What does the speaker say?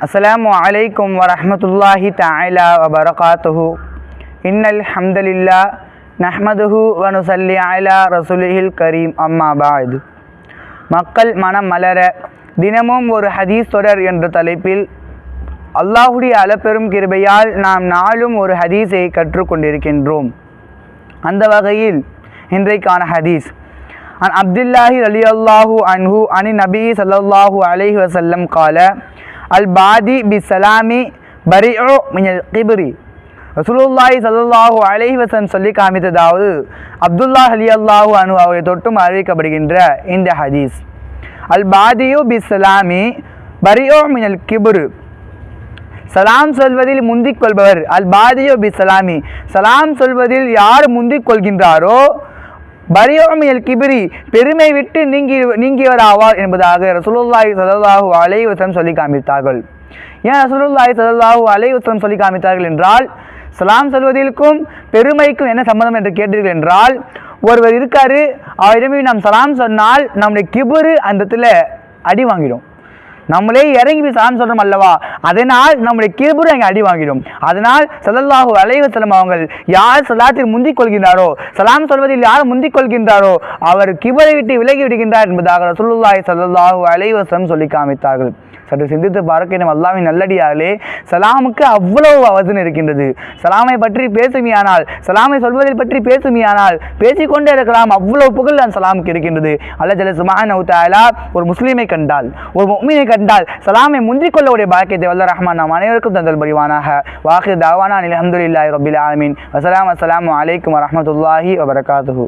அஸ்ஸலாமு அலைக்கும் வரஹ்மத்துல்லாஹி தஆலா வபரகாத்துஹு. இன்னல் ஹம்தலில்லாஹ் நஹ்மதுஹு வ நுஸல்லி அலா ரசூலிஹில் கரீம். அம்மா பஅத். மக்கள் மனம் மலர தினமும் ஒரு ஹதீஸ் தொடர் என்ற தலைப்பில் அல்லாஹுடைய அளப்பெரும் கிருபையால் நாம் நாளும் ஒரு ஹதீஸை கற்றுக்கொண்டிருக்கின்றோம். அந்த வகையில் இன்றைக்கான ஹதீஸ் அன் அப்துல்லாஹி ரலியல்லாஹு அன்ஹு அனி நபி ஸல்லல்லாஹு அலைஹி வஸல்லம் கால அல் பாதி பிஸ்ஸலாமி பரிஉ மினல் கிப்ரி. ரசூலுல்லாஹி ஸல்லல்லாஹு அலைஹி வஸல்லம் சொல்லி காமித்ததாவது அப்துல்லாஹ் ரலியல்லாஹு அன்ஹு அவரை தொட்டும் அறிவிக்கப்படுகின்ற இந்த ஹதீஸ். அல் பாதியு பிஸ்ஸலாமி பரிஉ மினல் கிப்ரு. சலாம் சொல்வதில் முந்திக் கொள்பவர். அல் பாதியு பிஸ்ஸலாமி, சலாம் சொல்வதில் யார் முந்திக் கொள்கின்றாரோ பரிஉ மினல் கிப்ரி, பெருமை விட்டு நீங்கியவர் ஆவார் என்பதாக ரசூலுல்லாஹி ஸல்லல்லாஹு அலைஹி வஸல்லம் சொல்லி காமித்தார்கள். ஏன் ரசூலுல்லாஹி ஸல்லல்லாஹு அலைஹி வஸல்லம் சொல்லி காமித்தார்கள் என்றால், சலாம் சொல்வதற்கும் பெருமைக்கும் என்ன சம்பந்தம் என்று கேட்டீர்கள் என்றால், ஒருவர் இருக்காரு, அவரிடமே நாம் சலாம் சொன்னால் நம்முடைய கிபுரு அந்த இடத்துல அடி வாங்கிடும். நம்மளே இறங்கி போய் சலாம் சொல்றோம் அல்லவா, அதனால் நம்முடைய கிபுரு அங்கே அடி வாங்கிடும். அதனால் ஸல்லல்லாஹு அலைஹி வஸல்லம் அவர்கள் யார் சலாத்தில் முந்திக் கொள்கின்றாரோ, சலாம் சொல்வதில் யார் முந்திக் கொள்கின்றாரோ அவர் கிபரை விட்டு விலகி விடுகின்றார் என்பதாக ரசூலுல்லாஹி ஸல்லல்லாஹு அலைஹி வஸல்லம் சொல்லி காமித்தார்கள். சற்று சிந்தித்து பார்க்க நம்ம அல்லாஹ்வின் நல்லடியார்களே, சலாமுக்கு அவ்வளவு அவசரம் இருக்கின்றது. சலாமை பற்றி பேசுமையானால், சலாமை சொல்வதை பற்றி பேசுமையானால் பேசிக்கொண்டே இருக்கலாம். அவ்வளவு புகழ் அந்த சலாமுக்கு இருக்கின்றது. அல்லாஹ் ஜல்ல சுப்ஹானஹு வ தஆலா ஒரு முஸ்லீமை கண்டால், ஒரு முஃமினை கண்டால் சலாமை முந்திக் கொள்ளக்கூடிய பாக்கியத்தை வல்ல ரஹ்மான் நாம் அனைவருக்கும் தந்தல் புரிவானாக. வாஹிர் தஅவானா அல்ஹம்துலில்லாஹி ரப்பில் ஆலமீன். அஸ்ஸலாமு அலைக்கும் வரஹ்மத்துல்லாஹி வபரகாத்துஹு.